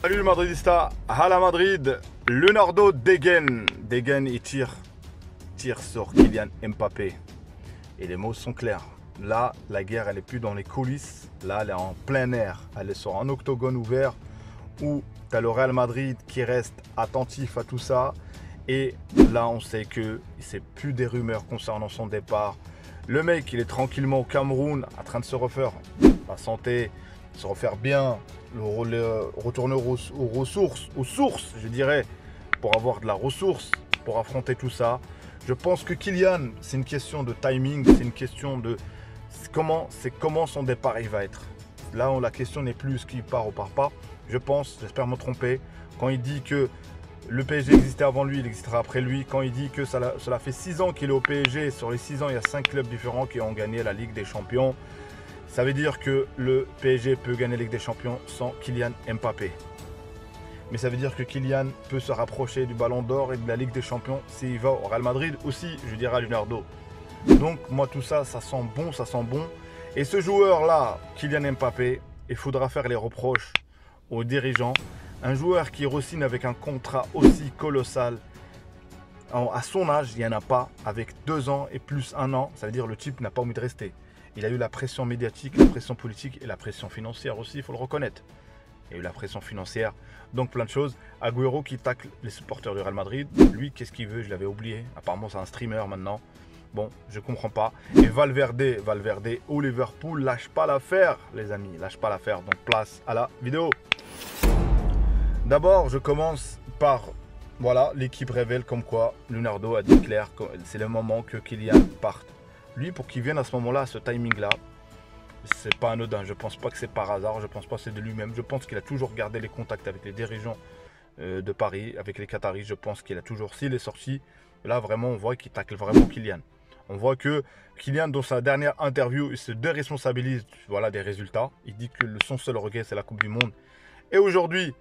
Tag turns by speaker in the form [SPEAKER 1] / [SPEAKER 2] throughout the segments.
[SPEAKER 1] Salut le Madridista, à la Madrid, Leonardo dégaine et tire sur Kylian Mbappé. Et les mots sont clairs. Là, la guerre, elle est plus dans les coulisses. Là, elle est en plein air. Elle est sur un octogone ouvert où tu as le Real Madrid qui reste attentif à tout ça. Et là, on sait que c'est plus des rumeurs concernant son départ. Le mec, il est tranquillement au Cameroun, en train de se refaire la santé, se refaire bien, retourner aux sources, je dirais, pour avoir de la ressource, pour affronter tout ça. Je pense que Kylian, c'est une question de timing, c'est une question de comment son départ il va être. Là, la question n'est plus qui part ou part pas. Je pense, j'espère me tromper, quand il dit que le PSG existait avant lui, il existera après lui. Quand il dit que cela fait 6 ans qu'il est au PSG, sur les 6 ans, il y a 5 clubs différents qui ont gagné la Ligue des Champions. Ça veut dire que le PSG peut gagner la Ligue des Champions sans Kylian Mbappé. Mais ça veut dire que Kylian peut se rapprocher du Ballon d'Or et de la Ligue des Champions s'il va au Real Madrid aussi, je dirais à Leonardo. Donc moi tout ça, ça sent bon, ça sent bon. Et ce joueur-là, Kylian Mbappé, il faudra faire les reproches aux dirigeants. Un joueur qui re-signe avec un contrat aussi colossal, à son âge, il n'y en a pas, avec 2 ans et plus 1 an, ça veut dire que le type n'a pas envie de rester. Il a eu la pression médiatique, la pression politique et la pression financière aussi, il faut le reconnaître. Il y a eu la pression financière, donc plein de choses. Agüero qui tacle les supporters du Real Madrid, lui, qu'est-ce qu'il veut? Je l'avais oublié, apparemment c'est un streamer maintenant. Bon, je comprends pas. Et Valverde au Liverpool, lâche pas l'affaire, les amis, lâche pas l'affaire. Donc place à la vidéo. D'abord, je commence par, voilà, l'équipe révèle comme quoi Leonardo a dit clair que c'est le moment que Kylian parte. Lui, pour qu'il vienne à ce moment-là, à ce timing-là, c'est pas anodin. Je pense pas que c'est par hasard, je pense pas que c'est de lui-même. Je pense qu'il a toujours gardé les contacts avec les dirigeants de Paris, avec les Qataris. Je pense qu'il a toujours, s'il est sorti, là vraiment, on voit qu'il tacle vraiment Kylian. On voit que Kylian, dans sa dernière interview, il se déresponsabilise, voilà, des résultats. Il dit que son seul regret, c'est la Coupe du Monde. Et aujourd'hui,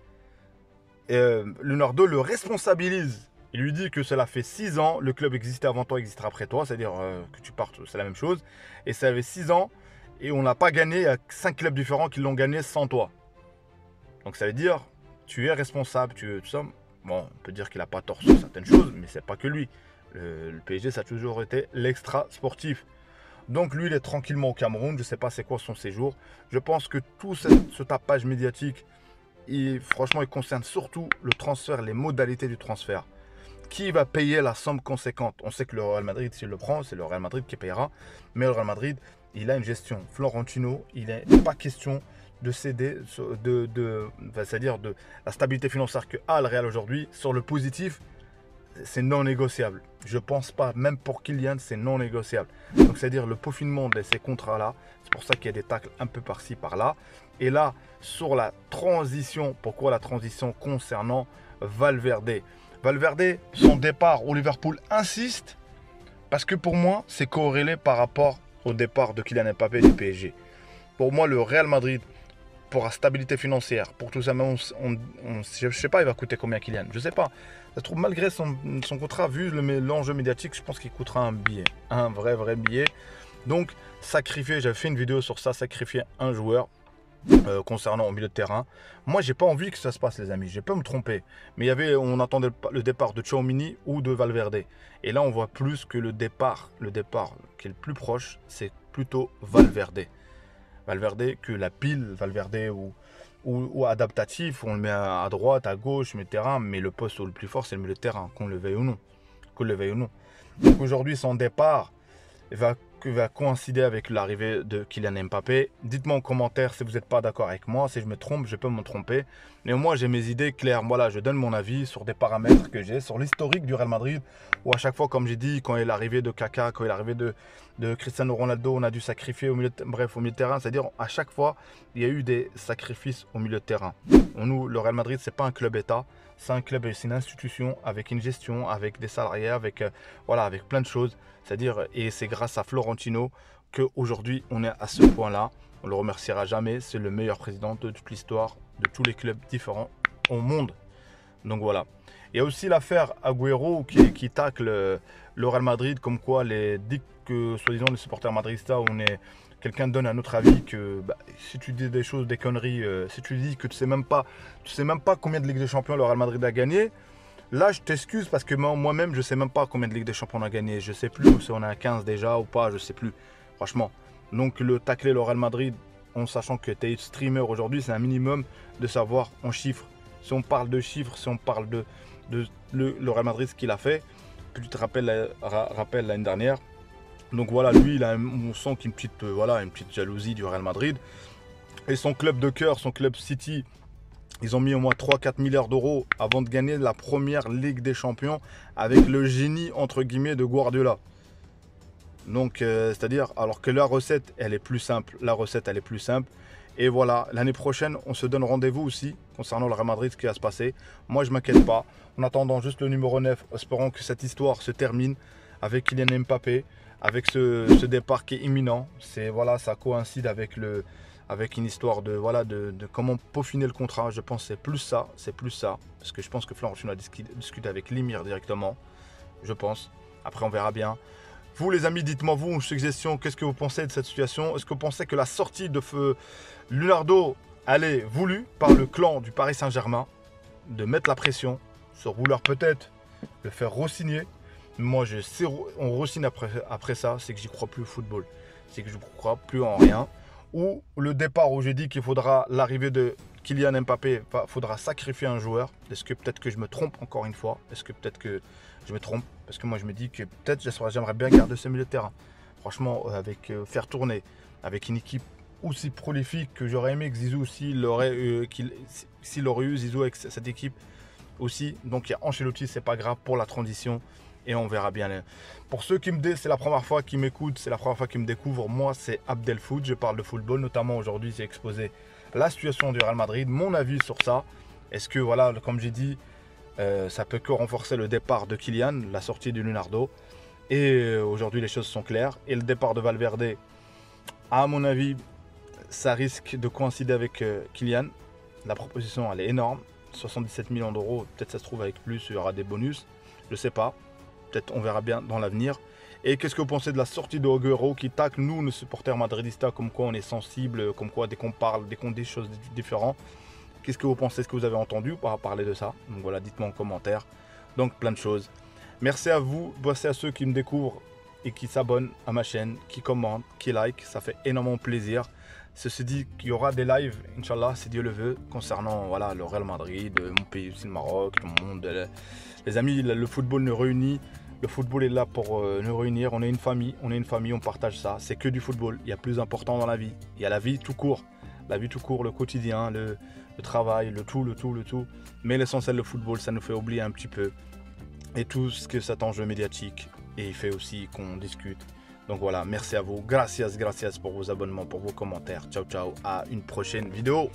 [SPEAKER 1] Leonardo le responsabilise. Il lui dit que cela fait 6 ans, le club existait avant toi, existera après toi, c'est-à-dire que tu partes, c'est la même chose. Et ça avait 6 ans et on n'a pas gagné, il y a 5 clubs différents qui l'ont gagné sans toi. Donc ça veut dire, tu es responsable, tout ça. Bon, on peut dire qu'il n'a pas tort sur certaines choses, mais c'est pas que lui. Le PSG, ça a toujours été l'extra sportif. Donc lui, il est tranquillement au Cameroun, je ne sais pas c'est quoi son séjour. Je pense que tout ce tapage médiatique, franchement, il concerne surtout le transfert, les modalités du transfert. Qui va payer la somme conséquente? On sait que le Real Madrid, s'il le prend, c'est le Real Madrid qui payera. Mais le Real Madrid, il a une gestion. Florentino, il n'est pas question de céder, c'est-à-dire de la stabilité financière que a le Real aujourd'hui. Sur le positif, c'est non négociable. Je ne pense pas, même pour Kylian, c'est non négociable. Donc, c'est-à-dire le peaufinement de ces contrats-là. C'est pour ça qu'il y a des tacles un peu par-ci, par-là. Et là, sur la transition, pourquoi la transition concernant Valverde? Valverde, son départ au Liverpool insiste parce que pour moi, c'est corrélé par rapport au départ de Kylian Mbappé du PSG. Pour moi, le Real Madrid, pour la stabilité financière, pour tout ça, même je ne sais pas, il va coûter combien Kylian, je ne sais pas. Ça se trouve, malgré son contrat, vu l'enjeu médiatique, je pense qu'il coûtera un billet, un vrai billet. Donc, sacrifier, j'avais fait une vidéo sur ça, sacrifier un joueur. Concernant au milieu de terrain. Moi, j'ai pas envie que ça se passe, les amis. Je peux me tromper. Mais on attendait le départ de Tchouaméni ou de Valverde. Et là, on voit plus que le départ qui est le plus proche, c'est plutôt Valverde. Valverde, que la pile Valverde ou adaptatif, on le met à droite, à gauche, milieu de terrain. Mais le poste le plus fort, c'est le milieu de terrain, qu'on le veuille ou non. Donc aujourd'hui, son départ va coïncider avec l'arrivée de Kylian Mbappé. Dites-moi en commentaire si vous n'êtes pas d'accord avec moi. Si je me trompe, je peux me tromper. Mais moi, j'ai mes idées claires. Voilà, je donne mon avis sur des paramètres que j'ai, sur l'historique du Real Madrid, où à chaque fois, comme j'ai dit, quand il est l'arrivée de Kaka, quand il est l'arrivée de Cristiano Ronaldo, on a dû sacrifier au milieu de terrain. C'est-à-dire, à chaque fois, il y a eu des sacrifices au milieu de terrain. Nous, le Real Madrid, c'est pas un club État. C'est un club, c'est une institution avec une gestion, avec des salariés, avec plein de choses. C'est-à-dire, et c'est grâce à Florentino qu'aujourd'hui on est à ce point-là. On le remerciera jamais. C'est le meilleur président de toute l'histoire, de tous les clubs différents au monde. Donc voilà. Il y a aussi l'affaire Agüero qui tacle le Real Madrid, comme quoi dit que soi-disant les supporters madridistas, quelqu'un donne un autre avis, que si tu dis des choses, des conneries, si tu dis que tu sais même pas combien de Ligue des Champions le Real Madrid a gagné, là je t'excuse parce que moi-même je sais même pas combien de Ligue des Champions on a gagné. Je sais plus si on a 15 déjà ou pas, je sais plus. Franchement. Donc le tacler le Real Madrid en sachant que tu es streamer aujourd'hui, c'est un minimum de savoir en chiffres. Si on parle de chiffres, si on parle de le Real Madrid, ce qu'il a fait, tu te rappelles l'année dernière. Donc voilà, lui, on sent qu'il a une petite jalousie du Real Madrid. Et son club de cœur, son club City, ils ont mis au moins 3-4 milliards d'euros avant de gagner la première Ligue des Champions avec le génie, entre guillemets, de Guardiola. Donc, c'est-à-dire, alors que la recette, elle est plus simple. Et voilà, l'année prochaine, on se donne rendez-vous aussi concernant le Real Madrid, ce qui va se passer. Moi, je ne m'inquiète pas. En attendant juste le numéro 9, espérons que cette histoire se termine avec Kylian Mbappé, avec ce départ qui est imminent. Ça coïncide avec une histoire de comment peaufiner le contrat. Je pense que c'est plus ça. Parce que je pense que Florentino a discuté avec l'Émir directement. Je pense. Après, on verra bien. Vous, les amis, dites-moi, vous, une suggestion, qu'est-ce que vous pensez de cette situation? Est-ce que vous pensez que la sortie de feu Leonardo, elle est voulue par le clan du Paris Saint-Germain, de mettre la pression sur vouloir peut-être le faire re-signer? Moi, on re-signe après ça, c'est que j'y crois plus au football. C'est que je ne crois plus en rien. Ou le départ où j'ai dit qu'il faudra l'arrivée de Kylian Mbappé, il faudra sacrifier un joueur. Est-ce que peut-être que je me trompe encore une fois? Est-ce que peut-être que je me trompe? Parce que moi, je me dis que peut-être j'aimerais bien garder ce milieu de terrain. Franchement, faire tourner avec une équipe aussi prolifique, que j'aurais aimé que Zizou s'il aurait eu Zizou avec cette équipe aussi. Donc il y a Ancelotti, c'est pas grave pour la transition et on verra bien. Pour ceux qui c'est la première fois qu'ils m'écoutent, c'est la première fois qu'ils me découvrent, moi c'est Abdel Foot, je parle de football, notamment aujourd'hui j'ai exposé la situation du Real Madrid, mon avis sur ça. Est-ce que voilà, comme j'ai dit, ça peut que renforcer le départ de Kylian, la sortie de Leonardo. Et aujourd'hui les choses sont claires. Et le départ de Valverde, à mon avis, ça risque de coïncider avec Kylian. La proposition elle est énorme, 77 millions d'euros, peut-être ça se trouve avec plus, il y aura des bonus, je ne sais pas. Peut-être on verra bien dans l'avenir. Et qu'est-ce que vous pensez de la sortie de Agüero qui tacle nous, nos supporters madridistas, comme quoi on est sensible, comme quoi dès qu'on parle, dès qu'on dit des choses différentes. Qu'est-ce que vous pensez? Est-ce que vous avez entendu parler de ça? Donc voilà, dites-moi en commentaire. Donc plein de choses. Merci à vous, merci à ceux qui me découvrent et qui s'abonnent à ma chaîne, qui commentent, qui like, ça fait énormément plaisir. Ceci dit, qu'il y aura des lives, Inch'Allah, si Dieu le veut, concernant le Real Madrid, mon pays aussi, le Maroc, tout le monde. Les amis, le football nous réunit. Le football est là pour nous réunir. On est une famille, on partage ça. C'est que du football. Il y a plus important dans la vie. Il y a la vie tout court. La vie tout court, le quotidien, le travail, le tout. Mais l'essentiel, le football, ça nous fait oublier un petit peu. Et tout ce que cet enjeu médiatique. Et il fait aussi qu'on discute. Donc voilà, merci à vous. Gracias pour vos abonnements, pour vos commentaires. Ciao, à une prochaine vidéo.